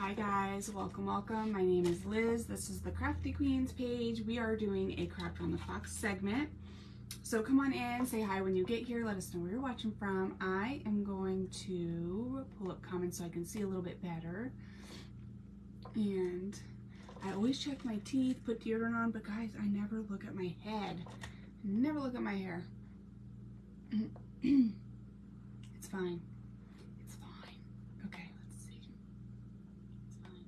Hi guys, welcome. My name is Liz. This is the Crafty Queens page. We are doing a Craft on the Fox segment. So come on in, say hi when you get here, let us know where you're watching from. I am going to pull up comments so I can see a little bit better. And I always check my teeth, put deodorant on, but guys, I never look at my head. Never look at my hair. It's fine. It's fine. Okay, let's see. It's fine.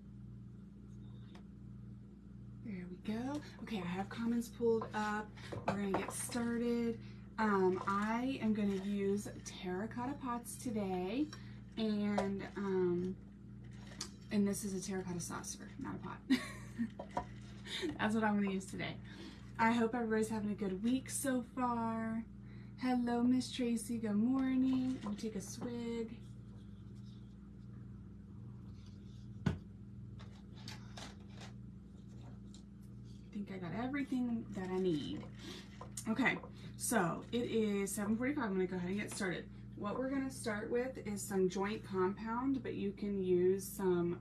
There we go. Okay, I have comments pulled up. We're gonna get started. I am gonna use terracotta pots today, and this is a terracotta saucer, not a pot. That's what I'm gonna use today. I hope everybody's having a good week so far. Hello, Miss Tracy. Good morning. I'm gonna take a swig. I think I got everything that I need. Okay, so it is 7:45. I'm gonna go ahead and get started. What we're gonna start with is some joint compound, but you can use some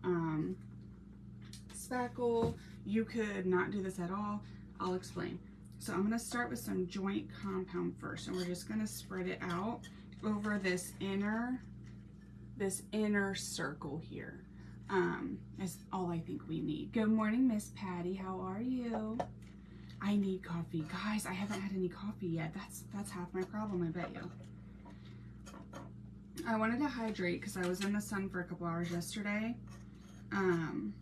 spackle. You could not do this at all. I'll explain. So I'm gonna start with some joint compound first, and we're just gonna spread it out over this inner circle here. Is all I think we need. Good morning, Miss Patty. How are you? I need coffee. Guys, I haven't had any coffee yet. That's half my problem, I bet you. I wanted to hydrate because I was in the sun for a couple hours yesterday. And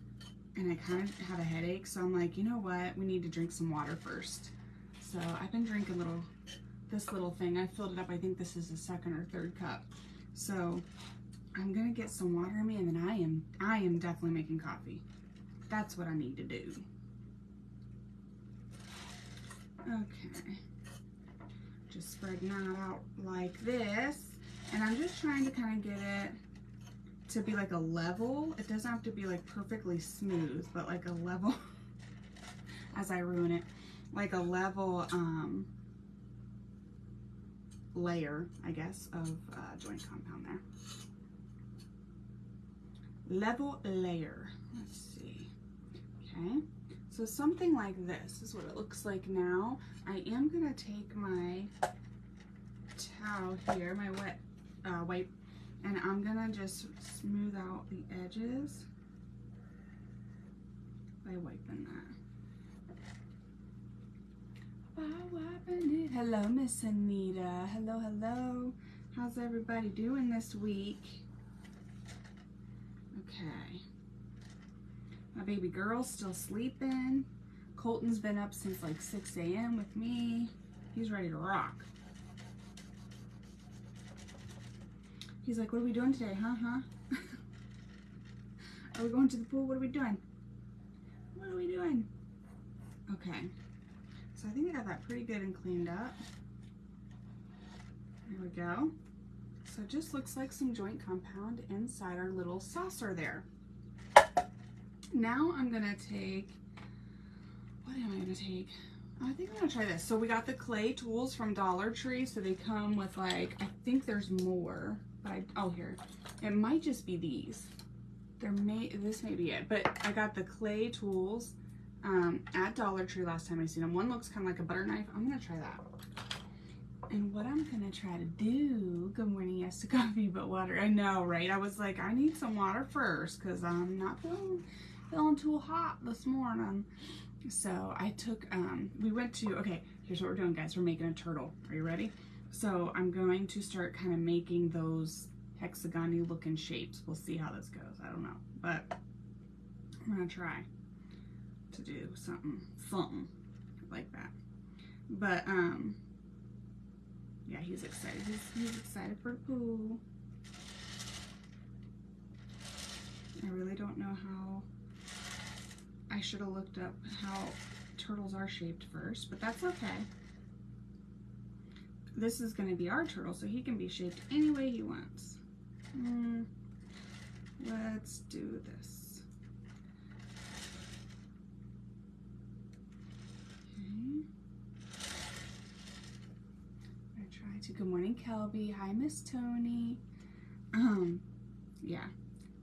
I kind of had a headache, so I'm like, you know what? We need to drink some water first. So I've been drinking this little thing. I filled it up. I think this is the second or third cup. So I'm gonna get some water in me, and then I am definitely making coffee. That's what I need to do. Okay. Just spreading that out like this. And I'm just trying to kind of get it to be like a level. It doesn't have to be like perfectly smooth, but like a level, as I ruin it, like a level layer, I guess, of joint compound there. Level layer. Let's see. Okay. So something like this is what it looks like now. I am gonna take my towel here, my wet wipe, and I'm gonna just smooth out the edges by wiping that. By wiping it. Hello, Miss Anita. Hello, hello. How's everybody doing this week? Okay. My baby girl's still sleeping. Colton's been up since like 6 a.m. with me. He's ready to rock. He's like, what are we doing today, huh? Are we going to the pool? What are we doing? What are we doing? Okay. So I think I got that pretty good and cleaned up. There we go. So it just looks like some joint compound inside our little saucer there. Now I'm gonna take, what am I gonna take? I think I'm gonna try this. So we got the clay tools from Dollar Tree. So they come with like, I think there's more, but oh, here. It might just be these. This may be it, but I got the clay tools at Dollar Tree last time I seen them. One looks kind of like a butter knife. I'm gonna try that. And what I'm gonna try to do, good morning, yes to coffee, but water. I know, right? I was like, I need some water first because I'm not feeling too hot this morning. So I took, we went to, okay, here's what we're doing, guys. We're making a turtle. Are you ready? So I'm going to start kind of making those hexagon-y looking shapes. We'll see how this goes. I don't know, but I'm gonna try to do something like that. But, yeah, he's excited. He's excited for the pool. I really don't know how. I should have looked up how turtles are shaped first, but that's okay. This is going to be our turtle, so he can be shaped any way he wants. Let's do this. Okay. I'm going to try to. Good morning, Kelby. Hi, Miss Tony. Yeah.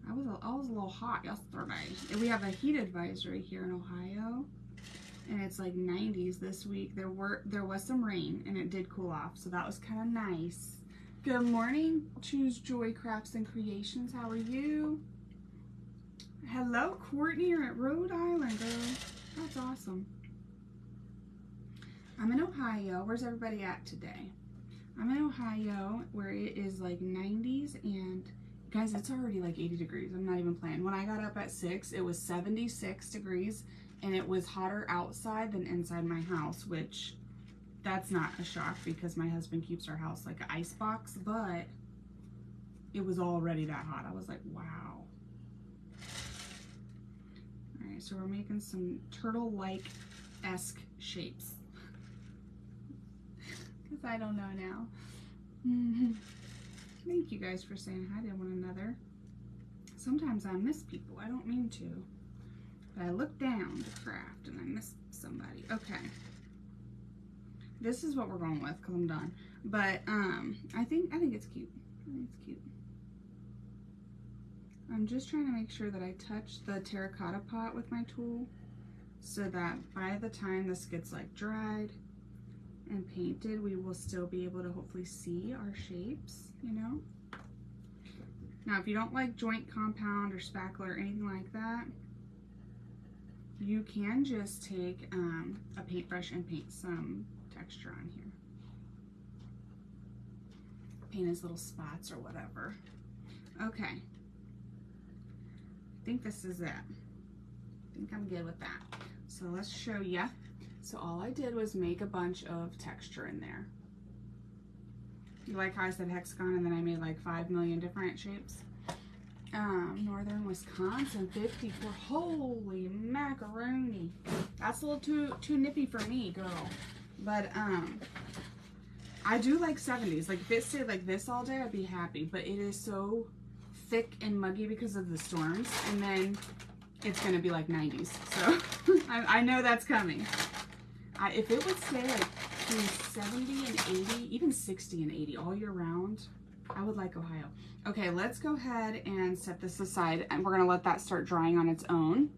I was a little hot yesterday. And we have a heat advisory here in Ohio, and it's like 90s this week. There was some rain, and it did cool off, so that was kind of nice. Good morning, Choose Joy Crafts and Creations. How are you? Hello, Courtney. You're at Rhode Island, girl. That's awesome. I'm in Ohio. Where's everybody at today? I'm in Ohio, where it is like 90s, and guys, it's already like 80 degrees. I'm not even playing. When I got up at 6, it was 76 degrees, and it was hotter outside than inside my house, which that's not a shock because my husband keeps our house like an ice box, but it was already that hot. I was like, wow. All right, so we're making some turtle-like-esque shapes. Because I don't know now. Thank you guys for saying hi to one another. Sometimes I miss people. I don't mean to. But I look down to craft and I miss somebody. Okay. This is what we're going with because I'm done. But I think it's cute. I think it's cute. I'm just trying to make sure that I touch the terracotta pot with my tool so that by the time this gets like dried and painted, we will still be able to hopefully see our shapes, you know? Now, if you don't like joint compound or spackle or anything like that, you can just take a paintbrush and paint some texture on here. Paint as little spots or whatever. Okay. I think this is it. I think I'm good with that. So let's show you. So all I did was make a bunch of texture in there. You like how I said hexagon and then I made like 5 million different shapes? Northern Wisconsin, 54. Holy macaroni. That's a little too nippy for me, girl. But I do like 70s. Like if it stayed like this all day, I'd be happy. But it is so thick and muggy because of the storms. And then it's gonna be like 90s. So I know that's coming. If it would stay like between 70 and 80, even 60 and 80 all year round, I would like Ohio. Okay, let's go ahead and set this aside, and we're gonna let that start drying on its own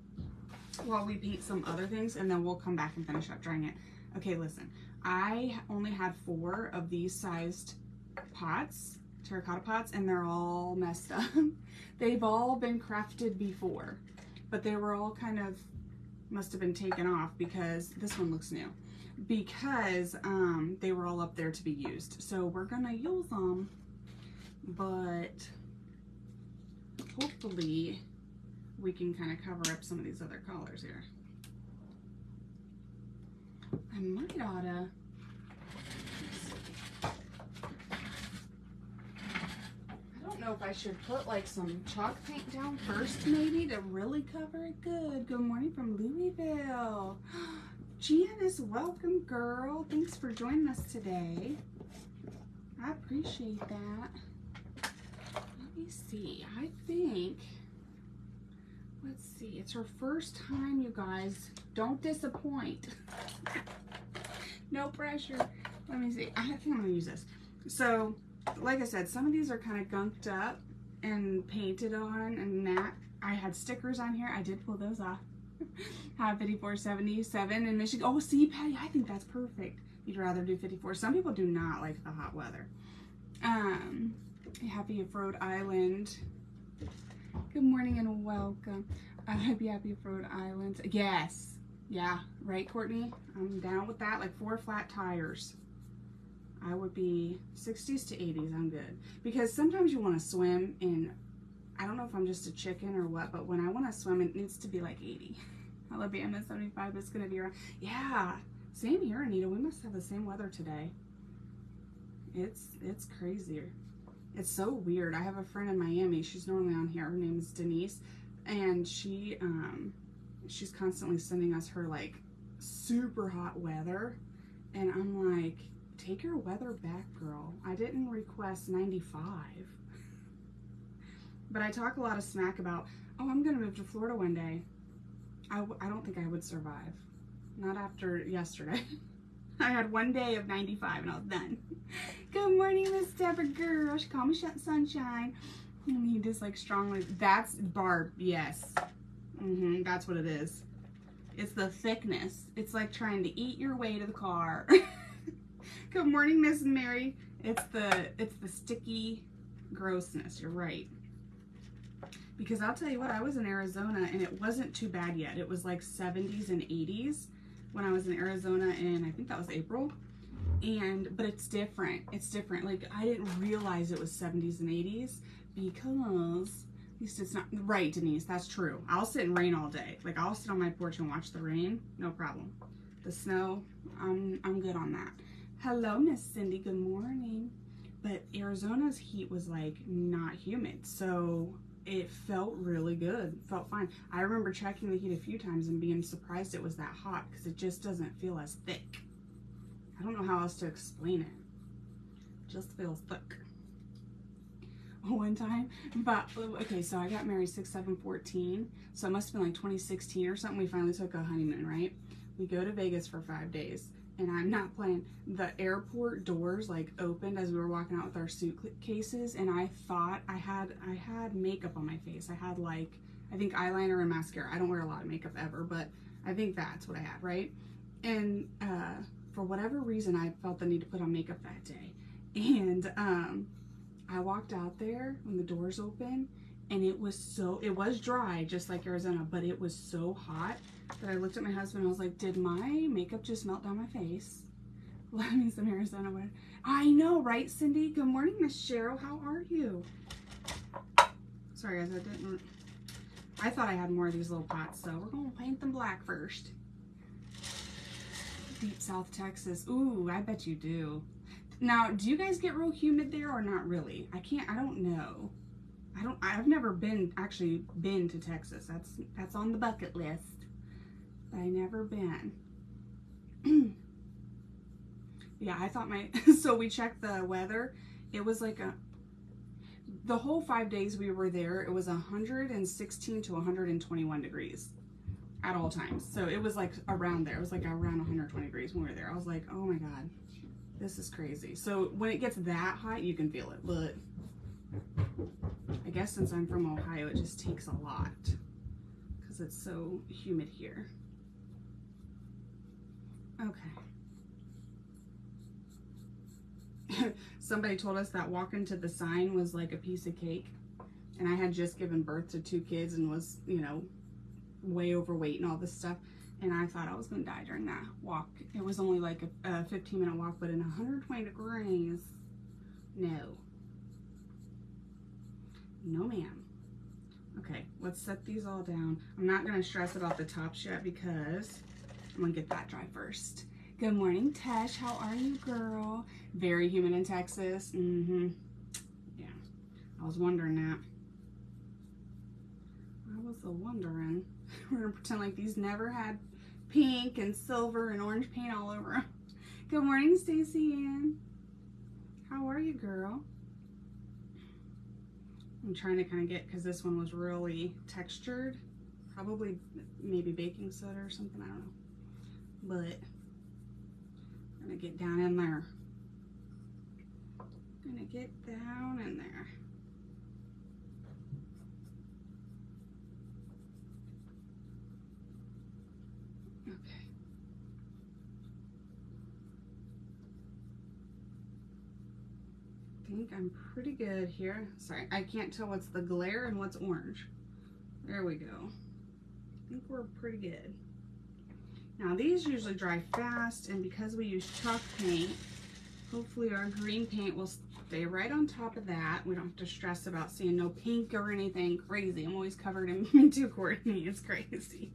while we paint some other things, and then we'll come back and finish up drying it. Okay, listen, I only had 4 of these sized pots, terracotta pots, and they're all messed up. They've all been crafted before, but they were all kind of, must have been taken off because this one looks new, because they were all up there to be used. So we're gonna use them, but hopefully we can kind of cover up some of these other colors here. I might oughta, I don't know if I should put like some chalk paint down first maybe to really cover it good. Good morning from Louisville. Janice, welcome girl. Thanks for joining us today. I appreciate that. Let me see, I think, let's see, it's her first time, you guys. Don't disappoint. No pressure. Let me see, I think I'm gonna use this. So, like I said, some of these are kind of gunked up and painted on and matte. I had stickers on here. I did pull those off. Have 5477 in Michigan. Oh, see, Patty, I think that's perfect. You'd rather do 54. Some people do not like the hot weather. Happy of Rhode Island. Good morning and welcome. Happy of Rhode Island. Yes. Yeah, right, Courtney? I'm down with that. Like 4 flat tires. I would be 60s to 80s. I'm good. Because sometimes you want to swim in, I don't know if I'm just a chicken or what, but when I want to swim, it needs to be like 80. Alabama 75 is going to be around. Yeah, same here, Anita. We must have the same weather today. It's crazier. It's so weird. I have a friend in Miami. She's normally on here. Her name is Denise, and she's constantly sending us her like super hot weather, and I'm like, take your weather back, girl. I didn't request 95. But I talk a lot of smack about, oh, I'm gonna move to Florida one day. I don't think I would survive. Not after yesterday. I had one day of 95 and I was done. Good morning, Miss Deborah girl. She called me Sunshine. And he just like strongly, that's Barb, yes. That's what it is. It's the thickness. It's like trying to eat your way to the car. Good morning, Miss Mary. It's the sticky grossness, you're right. Because I'll tell you what, I was in Arizona and it wasn't too bad yet. It was like 70s and 80s when I was in Arizona in, I think that was April. But it's different. It's different. Like, I didn't realize it was 70s and 80s because at least it's not right, Denise. That's true. I'll sit in rain all day. Like, I'll sit on my porch and watch the rain. No problem. The snow, I'm good on that. Hello, Miss Cindy. Good morning. But Arizona's heat was like not humid, so it felt really good. Felt fine. I remember checking the heat a few times and being surprised it was that hot because it just doesn't feel as thick. I don't know how else to explain it. Just feels thick. One time, but okay, so I got married 6/7/14, so it must have been like 2016 or something. We finally took a honeymoon, right? We go to Vegas for 5 days, and I'm not playing. The airport doors like opened as we were walking out with our suitcases, and I thought I had makeup on my face. I had like, I think eyeliner and mascara. I don't wear a lot of makeup ever, but I think that's what I had, right? And for whatever reason, I felt the need to put on makeup that day, and I walked out there when the doors opened, and it was dry just like Arizona, but it was so hot that I looked at my husband and I was like, did my makeup just melt down my face? Well, that means some Arizona would. I know, right, Cindy? Good morning, Miss Cheryl. How are you? Sorry, guys, I thought I had more of these little pots, so we're gonna paint them black first. Deep South Texas. Ooh, I bet you do. Now, do you guys get real humid there or not really? I don't know. I've never actually been to Texas. That's on the bucket list, but I never been. Yeah, I thought so we checked the weather. It was like the whole 5 days we were there, it was 116 to 121 degrees at all times. So it was like around there. It was like around 120 degrees when we were there. I was like, oh my God. This is crazy. So when it gets that hot, you can feel it, but I guess since I'm from Ohio, it just takes a lot because it's so humid here. Okay. Somebody told us that walking to the sign was like a piece of cake, and I had just given birth to 2 kids and was, you know, way overweight and all this stuff. And I thought I was going to die during that walk. It was only like a 15-minute walk, but in 120 degrees, no. No, ma'am. Okay, let's set these all down. I'm not going to stress about the tops yet because I'm going to get that dry first. Good morning, Tesh. How are you, girl? Very humid in Texas. Yeah, I was wondering that. I was wondering. We're going to pretend like these never had pink and silver and orange paint all over them. Good morning, Stacy Ann. How are you, girl? I'm trying to kind of get, because this one was really textured. Probably maybe baking soda or something, I don't know. But I'm going to get down in there. Gonna get down in there. Okay. I think I'm pretty good here. Sorry, I can't tell what's the glare and what's orange. There we go. I think we're pretty good. Now these usually dry fast, and because we use chalk paint, hopefully our green paint will stay right on top of that. We don't have to stress about seeing no pink or anything crazy. I'm always covered in me too, Courtney. It's crazy.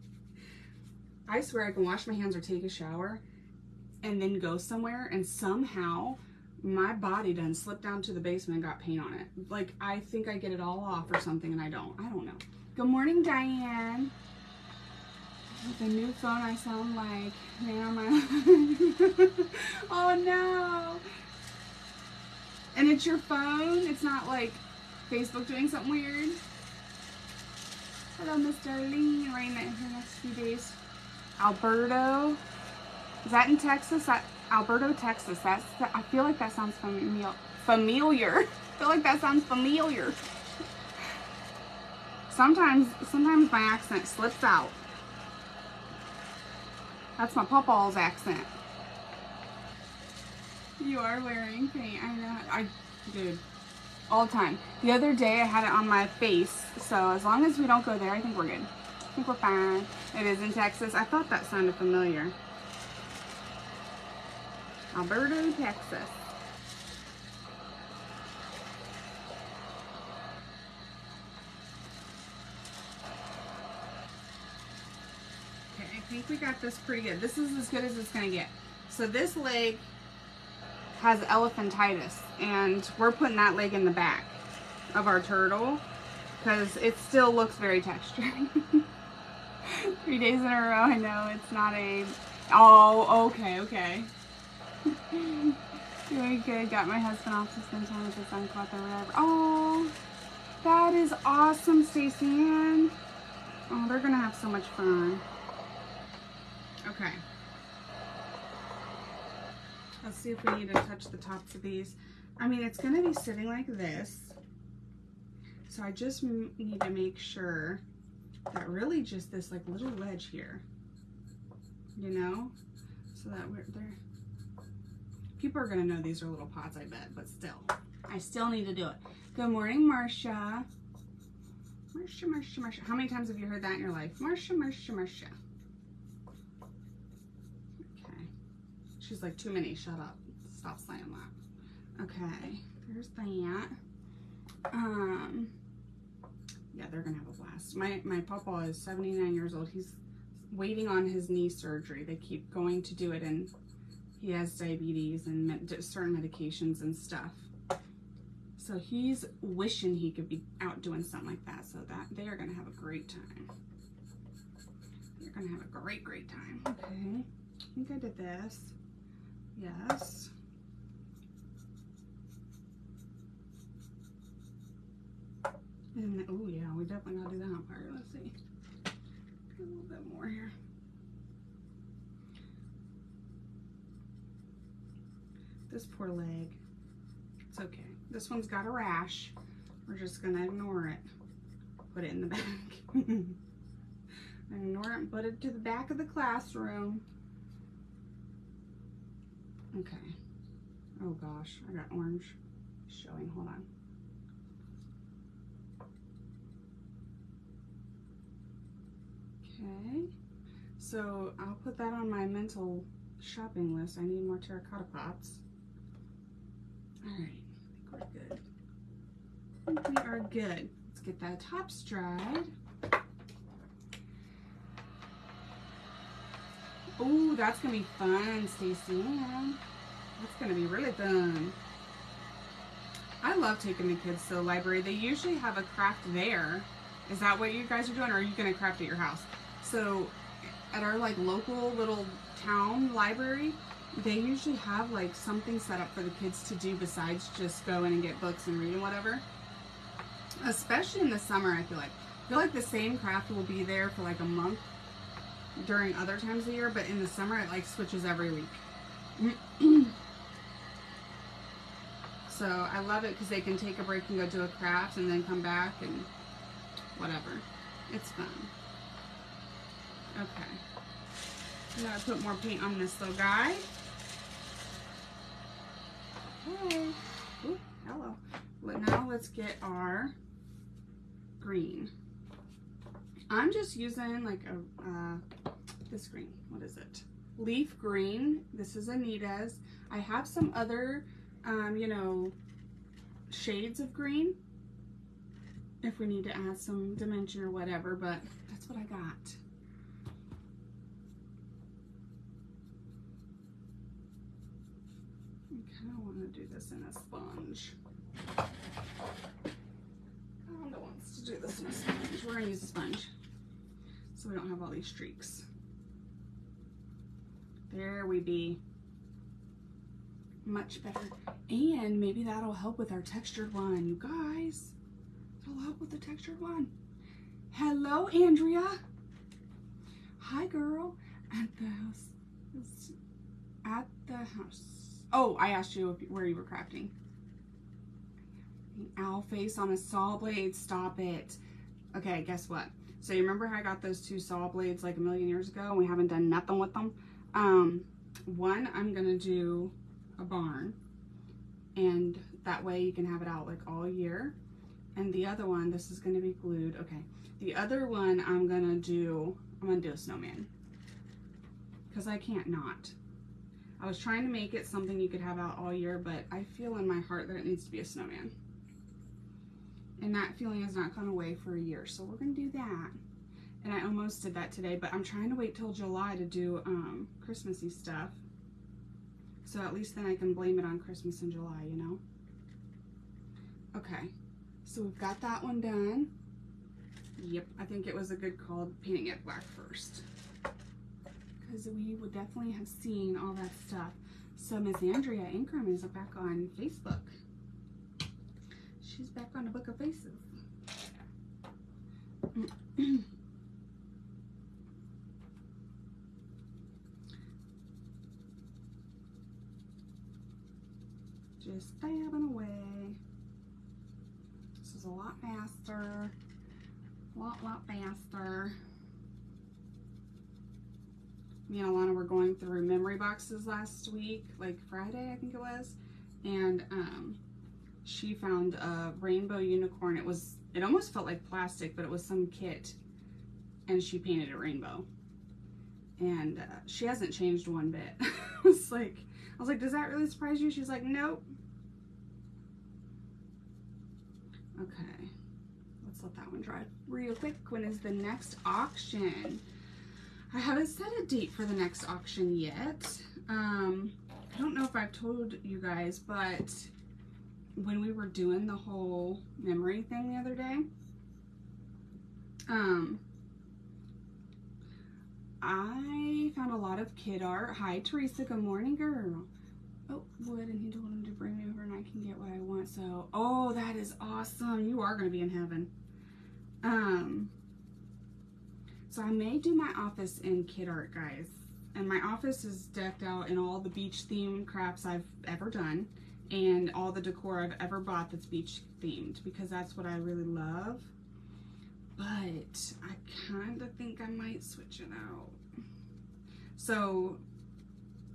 I swear I can wash my hands or take a shower and then go somewhere and somehow my body done slipped down to the basement and got paint on it. Like, I think I get it all off or something and I don't know. Good morning, Diane. With a new phone, I sound like, oh no. And it's your phone? It's not like Facebook doing something weird? Hello, Miss Darlene. Rain here next few days. Alberto. Is that in Texas? Alberto, Texas. I feel like that sounds familiar. I feel like that sounds familiar. Sometimes my accent slips out. That's my pawpaw's accent. You are wearing paint. I know. Dude, all the time. The other day I had it on my face, so as long as we don't go there, I think we're good. I think we're fine. It is in Texas. I thought that sounded familiar. Alberta, Texas. Okay, I think we got this pretty good. This is as good as it's gonna get. So this leg has elephantitis, and we're putting that leg in the back of our turtle because it still looks very textured. 3 days in a row. I know it's not a... Oh, okay. Doing good. Got my husband off to spend time with his uncle or whatever. Oh, that is awesome, Stacey Ann. Oh, they're gonna have so much fun. Okay. Let's see if we need to touch the tops of these. I mean, it's gonna be sitting like this. So I just need to make sure that really just this like little ledge here, you know, so that we're there. People are gonna know these are little pots, I bet, but still, I still need to do it. Good morning, Marcia. Marcia. How many times have you heard that in your life? Marcia. Okay. She's like, too many, shut up. Stop saying that. Okay, there's that. Yeah, they're gonna have a blast. My papa is 79 years old. He's waiting on his knee surgery. They keep going to do it, and he has diabetes and certain medications and stuff. So he's wishing he could be out doing something like that, so that they are gonna have a great time. They're gonna have a great time. Okay, I think I did this. Yes. And oh yeah, we definitely gotta do that part. Let's see. A little bit more here. This poor leg. It's okay. This one's got a rash. We're just gonna ignore it. Put it in the back. Ignore it and put it to the back of the classroom. Okay. Oh gosh, I got orange showing. Hold on. Okay, so I'll put that on my mental shopping list. I need more terracotta pots. All right, I think we're good. I think we are good. Let's get that tops dried. Oh, that's gonna be fun, Stacey. That's gonna be really fun. I love taking the kids to the library. They usually have a craft there. Is that what you guys are doing, or are you gonna craft at your house? So at our like local little town library, they usually have like something set up for the kids to do besides just go in and get books and read and whatever. Especially in the summer, I feel like the same craft will be there for like a month during other times of the year, but in the summer it like switches every week. So I love it because they can take a break and go do a craft and then come back and whatever. It's fun. Okay. Now I put more paint on this little guy. Okay. Ooh, hello. But now let's get our green. I'm just using like this green. What is it? Leaf green. This is Anita's. I have some other, you know, shades of green if we need to add some dimension or whatever, but that's what I got. I kind of want to do this in a sponge. Rhonda wants to do this in a sponge. We're going to use a sponge so we don't have all these streaks. There we be. Much better. And maybe that'll help with our textured one, you guys. It'll help with the textured one. Hello, Andrea. Hi, girl. At the house. At the house. Oh, I asked you where you were crafting. An owl face on a saw blade. Stop it. Okay, guess what? So you remember how I got those 2 saw blades like a million years ago and we haven't done nothing with them? One, I'm gonna do a barn, and that way you can have it out like all year. And the other one, this is gonna be glued. Okay, the other one I'm gonna do a snowman, because I can't not. I was trying to make it something you could have out all year, but I feel in my heart that it needs to be a snowman. And that feeling has not gone away for a year, so we're gonna do that. And I almost did that today, but I'm trying to wait till July to do Christmassy stuff. So at least then I can blame it on Christmas in July, you know? Okay, so we've got that one done. Yep, I think it was a good call painting it black first, because we would definitely have seen all that stuff. So Miss Andrea Ingram is back on Facebook. She's back on the Book of Faces. Just fabbing away. This is a lot faster. A lot faster. Me and Alana were going through memory boxes last week, like Friday, I think it was, and she found a rainbow unicorn. It almost felt like plastic, but it was some kit, and she painted a rainbow. And she hasn't changed one bit. I was like, does that really surprise you? She's like, nope. Okay, let's let that one dry real quick. When is the next auction? I haven't set a date for the next auction yet. I don't know if I've told you guys, but when we were doing the whole memory thing the other day, I found a lot of kid art. Hi, Teresa. Good morning, girl. Oh, Wood, and he told him to bring me over and I can get what I want. So, oh, that is awesome. You are going to be in heaven. So I may do my office in kid art, guys. And my office is decked out in all the beach themed crafts I've ever done and all the decor I've ever bought that's beach themed, because that's what I really love. But I kind of think I might switch it out. So,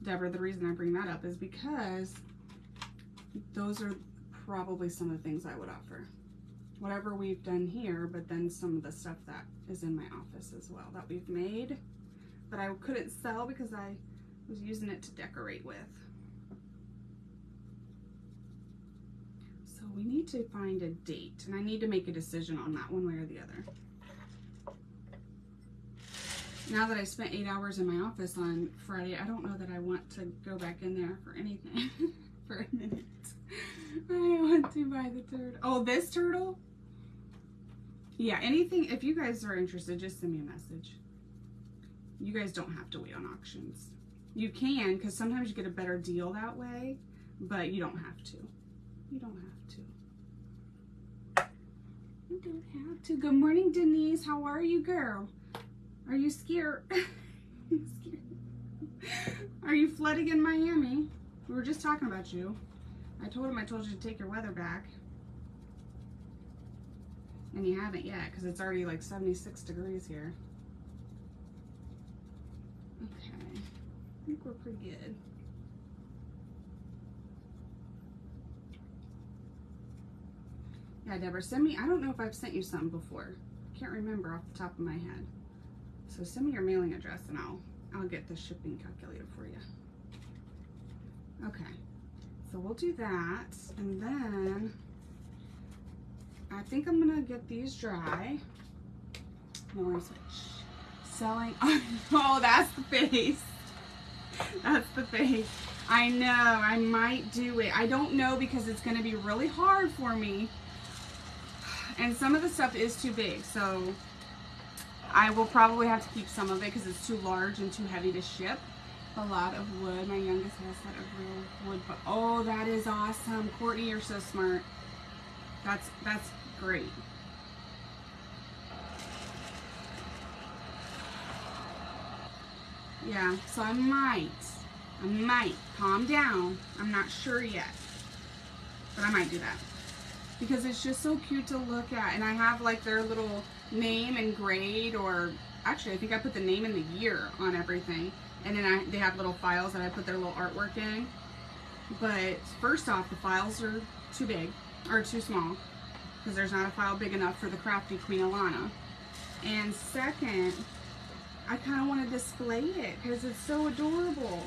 Deborah, the reason I bring that up is because those are probably some of the things I would offer. Whatever we've done here, but then some of the stuff that is in my office as well that we've made, but I couldn't sell because I was using it to decorate with. So we need to find a date, and I need to make a decision on that one way or the other. Now that I spent 8 hours in my office on Friday, I don't know that I want to go back in there for anything for a minute. I want to buy the turtle. Oh, this turtle? Yeah, anything, if you guys are interested, just send me a message. You guys don't have to wait on auctions. You can, because sometimes you get a better deal that way, but you don't have to. You don't have to. You don't have to. Good morning, Denise. How are you, girl? Are you scared? Are you scared? Are you flooding in Miami? We were just talking about you. I told you to take your weather back. And you haven't yet, because it's already like 76 degrees here. Okay. I think we're pretty good. Yeah, Deborah, send me, I don't know if I've sent you something before. I can't remember off the top of my head. So send me your mailing address and I'll get the shipping calculated for you. Okay. So we'll do that, and then I think I'm gonna get these dry. No, let me switch. Selling, oh, that's the face. That's the face. I know, I might do it. I don't know, because it's gonna be really hard for me. And some of the stuff is too big, so I will probably have to keep some of it because it's too large and too heavy to ship. A lot of wood. My youngest has a lot of real wood, but oh, that is awesome. Courtney, you're so smart. That's great. Yeah, so I might calm down. I'm not sure yet, but I might do that because it's just so cute to look at. And I have like their little name and grade, or actually I think I put the name and the year on everything. And then they have little files that I put their little artwork in. But first off, the files are too big, or too small, because there's not a file big enough for the Crafty Queen Alana. And second, I kind of want to display it because it's so adorable.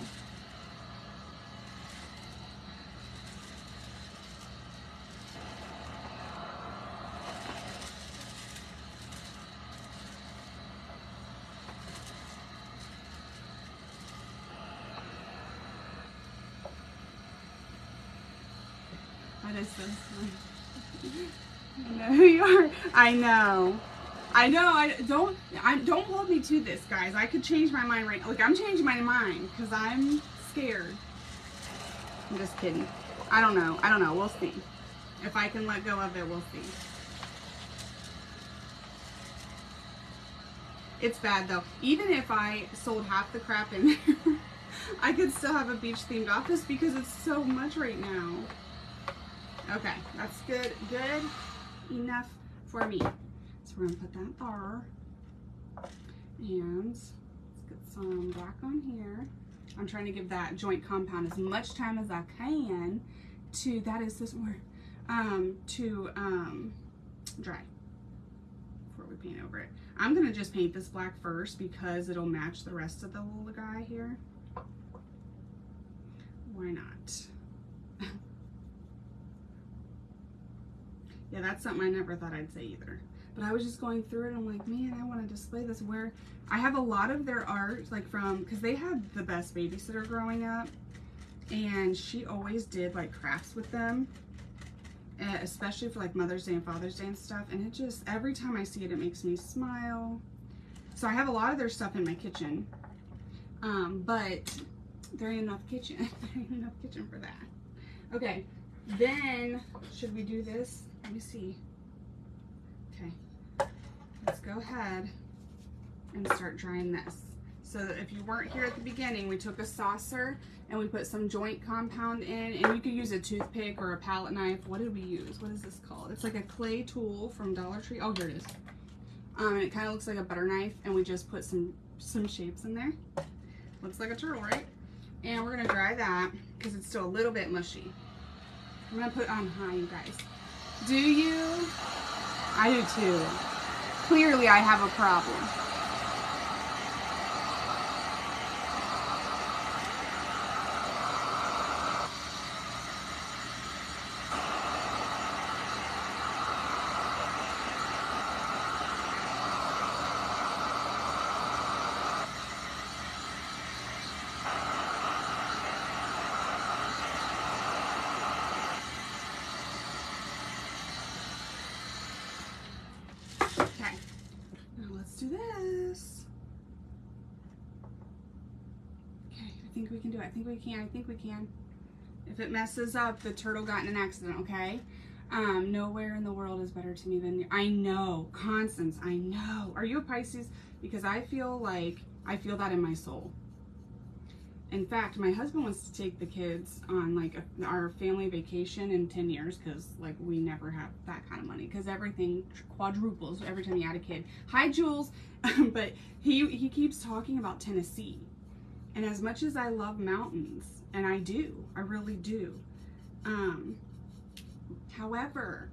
What is this? I know who you are. I know. Don't hold me to this, guys. I could change my mind right now. Like, I'm changing my mind because I'm scared. I'm just kidding. I don't know. We'll see. If I can let go of it, we'll see. It's bad though. Even if I sold half the crap in there, I could still have a beach themed office because it's so much right now. Okay, that's good enough for me. So we're gonna put that there. And let's get some black on here. I'm trying to give that joint compound as much time as I can to, that is this word, to dry before we paint over it. I'm gonna just paint this black first because it'll match the rest of the little guy here. Why not? Yeah, that's something I never thought I'd say either. But I was just going through it and I'm like, man, I want to display this. Where I have a lot of their art, like from, because they had the best babysitter growing up. And she always did like crafts with them. Especially for like Mother's Day and Father's Day and stuff. And it just, every time I see it, it makes me smile. So I have a lot of their stuff in my kitchen. But there ain't enough kitchen. There ain't enough kitchen for that. Okay, then, should we do this? Let me see. Okay, let's go ahead and start drying this. So if you weren't here at the beginning, we took a saucer and we put some joint compound in, and you could use a toothpick or a palette knife. What did we use? What is this called? It's like a clay tool from Dollar Tree. Oh, here it is. And it kind of looks like a butter knife, and we just put some shapes in there. Looks like a turtle, right? And we're gonna dry that because it's still a little bit mushy. I'm gonna put on high, you guys. Do you? I do too. Clearly I have a problem. Okay, now let's do this. Okay, I think we can do it. I think we can. If it messes up, the turtle got in an accident, okay? Nowhere in the world is better to me than you. I know, Constance, I know. Are you a Pisces? Because I feel that in my soul. In fact, my husband wants to take the kids on like our family vacation in 10 years because like we never have that kind of money because everything quadruples every time you add a kid. Hi, Jules. But he keeps talking about Tennessee. And as much as I love mountains, and I do, I really do. However,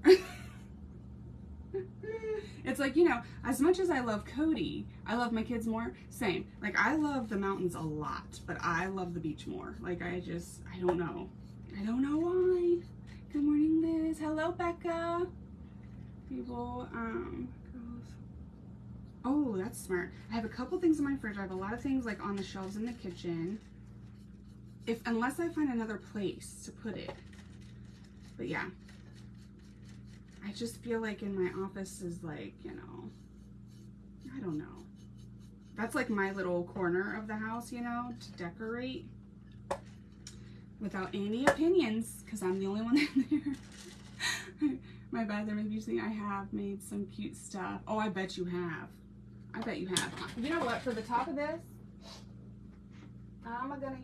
it's like, you know, as much as I love Cody, I love my kids more. Same. Like, I love the mountains a lot, but I love the beach more. Like, I don't know. I don't know why. Good morning, Liz. Hello, Becca. People, girls. Oh, that's smart. I have a couple things in my fridge. I have a lot of things, like, on the shelves in the kitchen. Unless I find another place to put it. But, yeah. I just feel like in my office is like, you know, I don't know. That's like my little corner of the house, you know, to decorate without any opinions because I'm the only one in there. My bad, there may be something. I have made some cute stuff. Oh, I bet you have. I bet you have. You know what? For the top of this, I'm gonna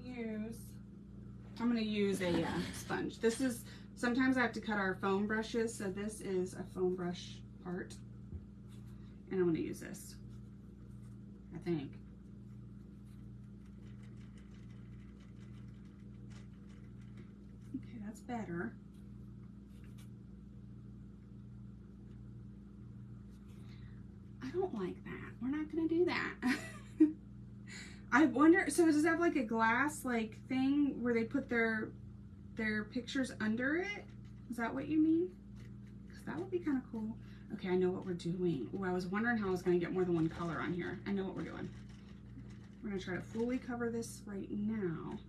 use a sponge. This is, sometimes I have to cut our foam brushes, so this is a foam brush part. And I'm going to use this, I think. Okay, that's better. I don't like that. We're not going to do that. I wonder, so does it have like a glass like thing where they put their pictures under it? Is that what you mean? Because that would be kind of cool. Okay, I know what we're doing. Ooh, I was wondering how I was going to get more than one color on here. I know what we're doing. We're going to try to fully cover this right now.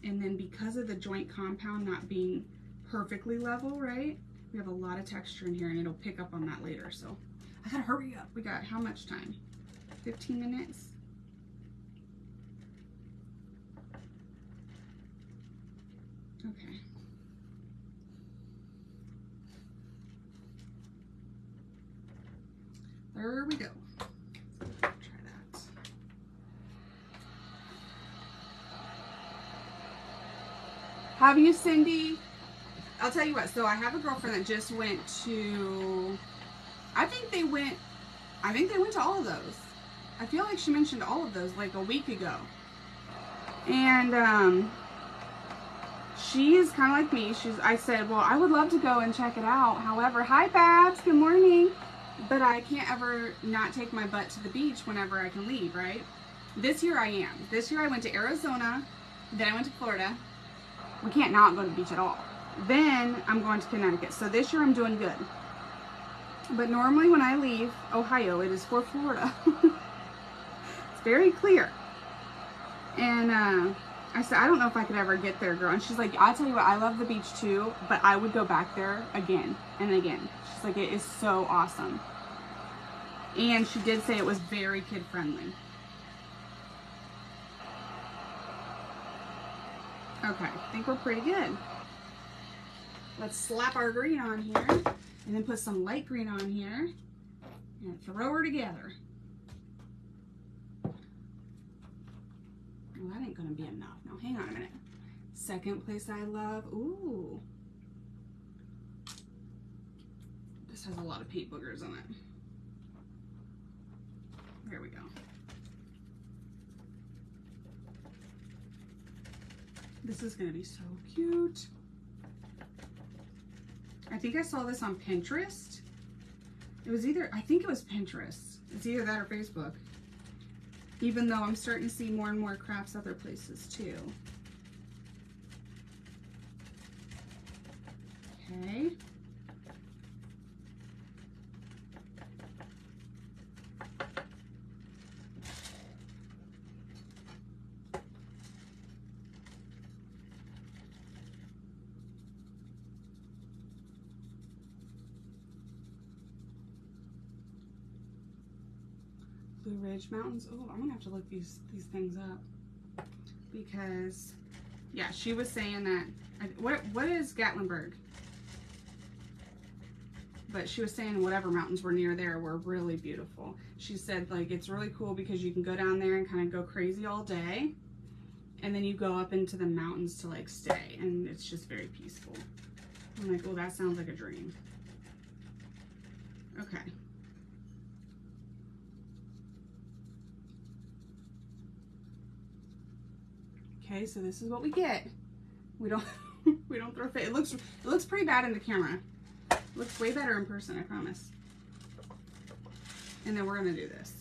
And then because of the joint compound not being perfectly level, right? We have a lot of texture in here and it'll pick up on that later. So I gotta hurry up. We got how much time? 15 minutes? Okay. There we go. Try that. Have you, Cindy? I'll tell you what, so I have a girlfriend that just went to, I think they went to all of those. I feel like she mentioned all of those like a week ago. And she is kind of like me. I said, well, I would love to go and check it out. However, hi Babs, good morning. But I can't ever not take my butt to the beach whenever I can leave, right? This year I am. This year I went to Arizona, then I went to Florida. We can't not go to the beach at all. Then I'm going to Connecticut. So this year I'm doing good. But normally when I leave Ohio, it is for Florida. It's very clear. And I said, I don't know if I could ever get there, girl. And she's like, I'll tell you what, I love the beach too, but I would go back there again and again. She's like, it is so awesome. And she did say it was very kid friendly. Okay, I think we're pretty good. Let's slap our green on here and then put some light green on here and throw her together. Well, that ain't gonna be enough. Now, hang on a minute. Second place I love. Ooh. This has a lot of paint boogers on it. There we go. This is gonna be so cute. I think I saw this on Pinterest. It was either, I think it was Pinterest. It's either that or Facebook. Even though I'm starting to see more and more crafts other places too. Okay. Blue Ridge Mountains. Oh, I'm gonna have to look these things up because, yeah, she was saying that. What is Gatlinburg? But she was saying whatever mountains were near there were really beautiful. She said like it's really cool because you can go down there and kind of go crazy all day, and then you go up into the mountains to like stay, and it's just very peaceful. I'm like, well, that sounds like a dream. Okay. Okay, so this is what we get. We don't we don't throw it. It looks pretty bad in the camera. It looks way better in person, I promise. And then we're gonna do this.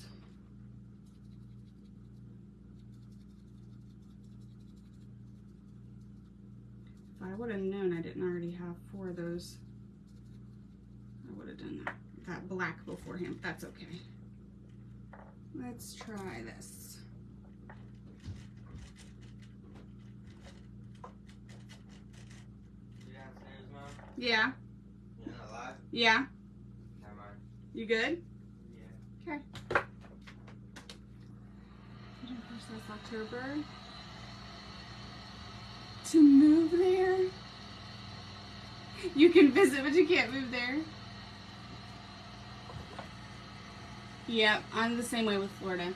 If I would have known I didn't already have 4 of those, I would have done that black beforehand. That's okay. Let's try this. Yeah. You're not alive? Yeah. Never mind. You good? Yeah. Okay. That's October. To move there? You can visit, but you can't move there. Yep, I'm the same way with Florida.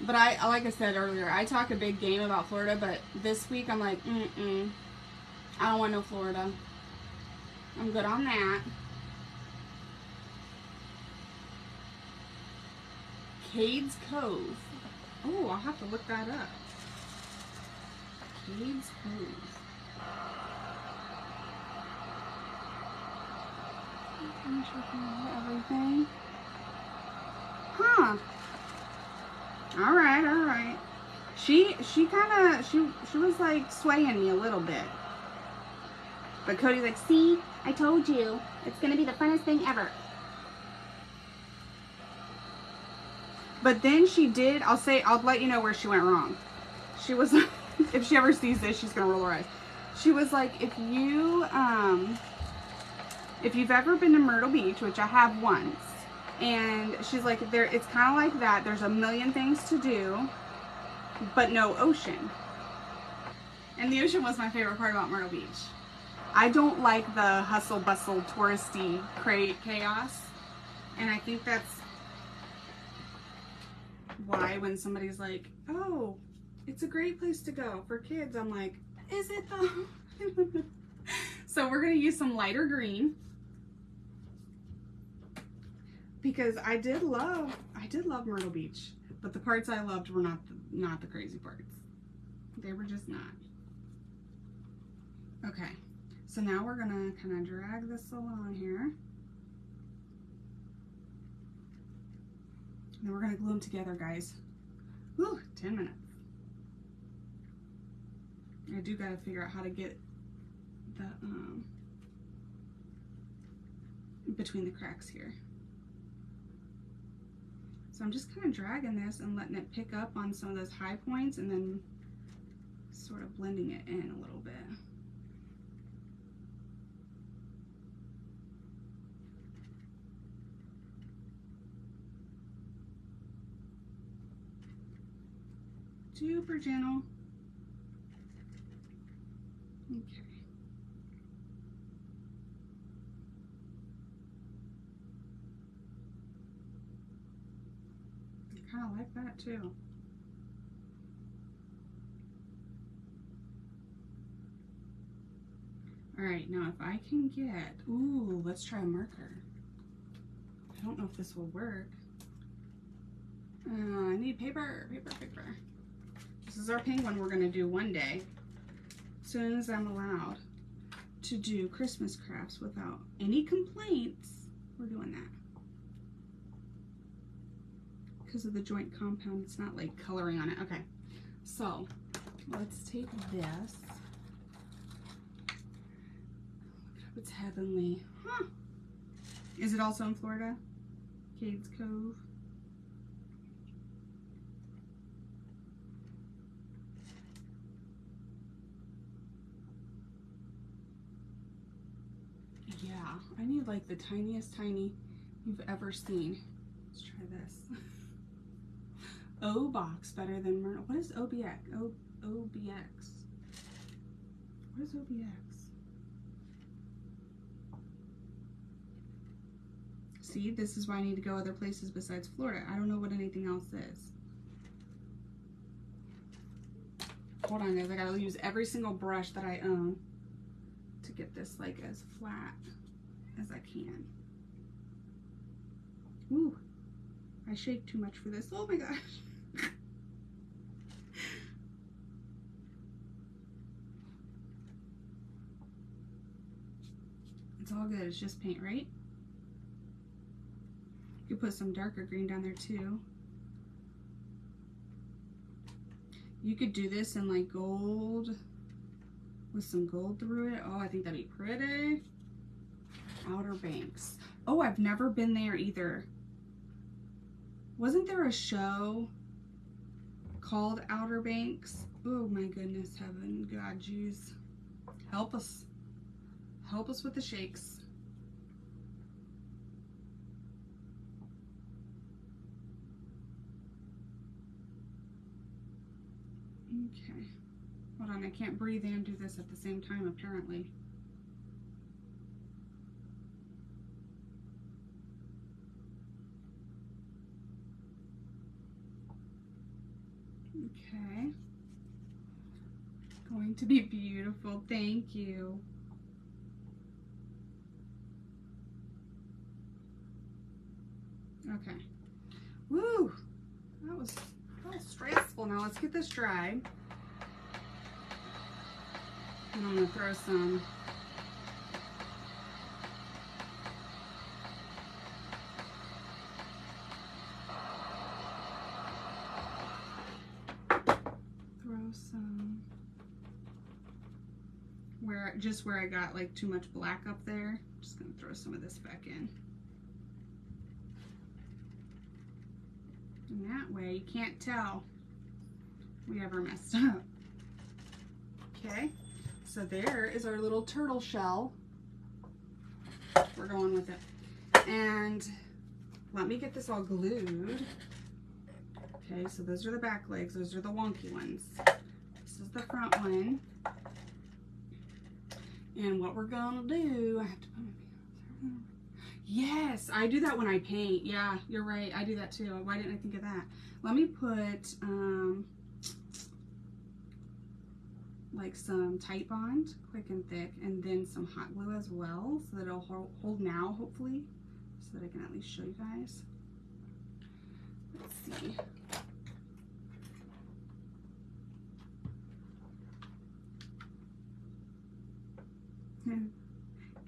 But like I said earlier, I talk a big game about Florida, but this week I'm like, I don't want no Florida. I'm good on that. Cades Cove. Oh, I'll have to look that up. Cades Cove. Everything. Huh. All right. She was like swaying me a little bit. But Cody's like, see, I told you. It's gonna be the funnest thing ever. But then she did, I'll let you know where she went wrong. She was, if she ever sees this, she's gonna roll her eyes. She was like, if you've ever been to Myrtle Beach, which I have once, and she's like, it's kind of like that. There's a million things to do, but no ocean. And the ocean was my favorite part about Myrtle Beach. I don't like the hustle bustle touristy chaos, and I think that's why when somebody's like, oh, it's a great place to go for kids, I'm like, is it though? So we're gonna use some lighter green because I did love Myrtle Beach, but the parts I loved were not the crazy parts. They were just not. Okay, so now we're gonna kind of drag this along here. And then we're gonna glue them together, guys. Whew, 10 minutes. I do gotta figure out how to get the, between the cracks here. So I'm just kind of dragging this and letting it pick up on some of those high points and then sort of blending it in a little bit. Super gentle. Okay. I kind of like that too. All right, now if I can get, ooh, let's try a marker. I don't know if this will work. I need paper. This is our penguin we're gonna do one day. As soon as I'm allowed to do Christmas crafts without any complaints, we're doing that. Because of the joint compound, it's not like coloring on it. Okay, so let's take this. It's heavenly. Huh. Is it also in Florida? Cades Cove. Yeah, I need like the tiniest tiny you've ever seen. Let's try this. O box better than Myrtle. What is OBX? OBX. What is OBX? See, this is why I need to go other places besides Florida. I don't know what anything else is. Hold on, guys. I gotta use every single brush that I own to get this like as flat as I can. Ooh, I shake too much for this. Oh my gosh. It's all good. It's just paint, right? You could put some darker green down there too. You could do this in like gold with some gold through it. Oh, I think that'd be pretty. Outer Banks. Oh, I've never been there either. Wasn't there a show called Outer Banks? Oh my goodness, heaven, God, jeez. Help us. Help us with the shakes. Okay. Hold on, I can't breathe and do this at the same time, apparently. Okay. Going to be beautiful. Thank you. Okay. Woo! That was a little stressful. Now let's get this dry. And I'm gonna throw some where I got like too much black up there. Just gonna throw some of this back in. And that way you can't tell we ever messed up. Okay, so there is our little turtle shell. We're going with it. And let me get this all glued. Okay, so those are the back legs. Those are the wonky ones. This is the front one. And what we're gonna do, I have to put my paint. Yes, I do that when I paint. Yeah, you're right. I do that too. Why didn't I think of that? Let me put like some Tight Bond, quick and thick, and then some hot glue as well, so that it'll hold now, hopefully, so that I can at least show you guys. Let's see. You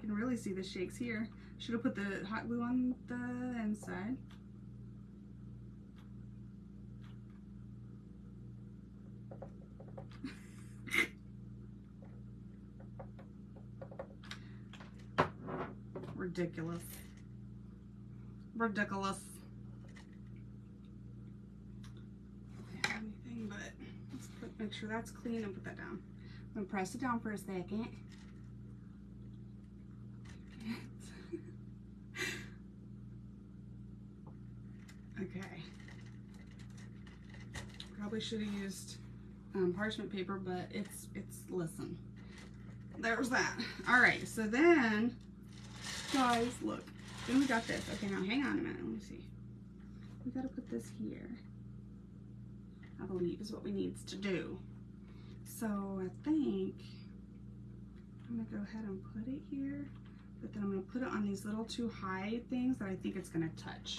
can really see the shakes here. Should have put the hot glue on the inside. Ridiculous. Ridiculous. I don't have anything, but let's make sure that's clean and put that down. I'm gonna press it down for a second. Okay. Probably should have used parchment paper, but it's listen. There's that. All right, so then, guys, look. Then we got this. Okay, now hang on a minute. Let me see. We got to put this here. I believe is what we need to do. So I think I'm gonna go ahead and put it here, but then I'm gonna put it on these little two high things that I think it's gonna touch.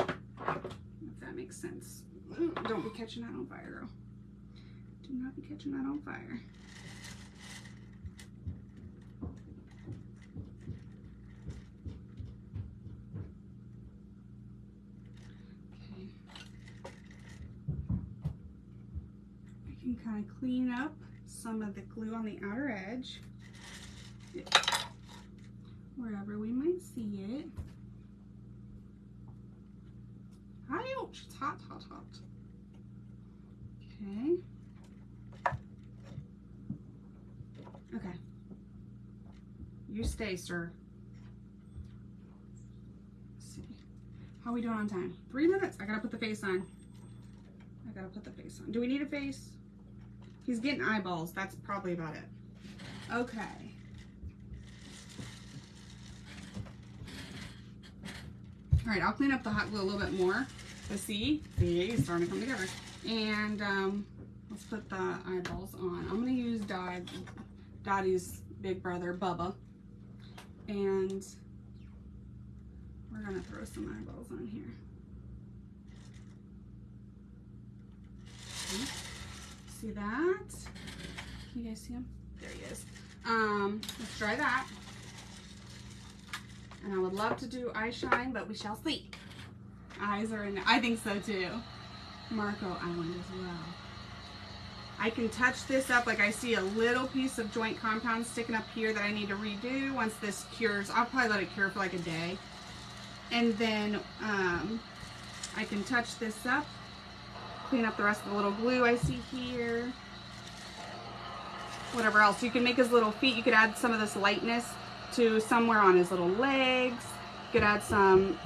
If that makes sense. Ooh, don't be catching that on fire, girl. Do not be catching that on fire. Okay. I can kind of clean up some of the glue on the outer edge, wherever we might see it. Ouch, it's hot, hot, hot. Okay. Okay. You stay, sir. Let's see. How are we doing on time? 3 minutes. I gotta put the face on. I gotta put the face on. Do we need a face? He's getting eyeballs. That's probably about it. Okay. All right, I'll clean up the hot glue a little bit more. So see, it's starting to come together. And let's put the eyeballs on. I'm gonna use Dottie's big brother, Bubba. And we're gonna throw some eyeballs on here. Okay. See that? Can you guys see him? There he is. Let's try that. And I would love to do eye shine, but we shall see. Eyes are in there. I think so too. Marco Island as well. I can touch this up. Like I see a little piece of joint compound sticking up here that I need to redo once this cures. I'll probably let it cure for like a day. And then I can touch this up, clean up the rest of the little glue I see here. Whatever else. You can make his little feet. You could add some of this lightness to somewhere on his little legs. You could add some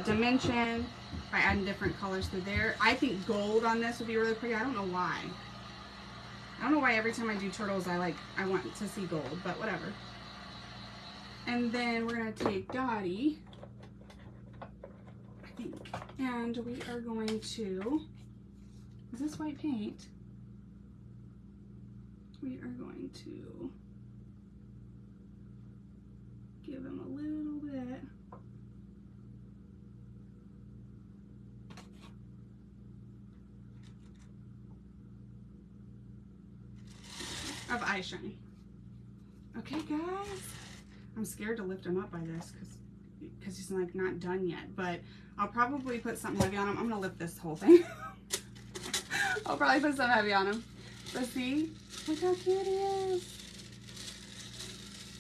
dimension by adding different colors through there. I think gold on this would be really pretty. I don't know why. I don't know why every time I do turtles I want to see gold, but whatever. And then we're gonna take Dottie, I think, and we are going to, is this white paint? We are going to give him a little bit. of eye shine. Okay, guys. I'm scared to lift him up by this because he's like not done yet, but I'll probably put something heavy on him. I'm gonna lift this whole thing. I'll probably put something heavy on him. But see, look how cute he is.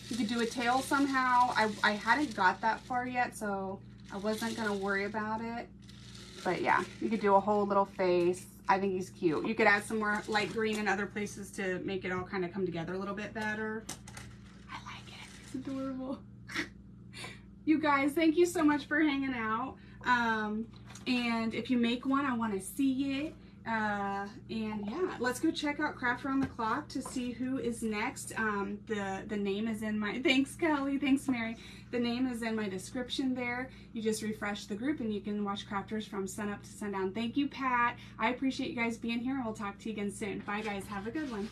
You could do a tail somehow. I hadn't got that far yet, so I wasn't gonna worry about it. But yeah, you could do a whole little face. I think he's cute. You could add some more light green in other places to make it all kind of come together a little bit better. I like it. It's adorable. You guys, thank you so much for hanging out. And if you make one, I want to see it. And yeah, let's go check out Craft Around the Clock to see who is next. The name is in my, thanks Kelly, thanks Mary. The name is in my description there. You just refresh the group and you can watch crafters from sun up to sundown. Thank you, Pat. I appreciate you guys being here, and we'll talk to you again soon. Bye guys, have a good one.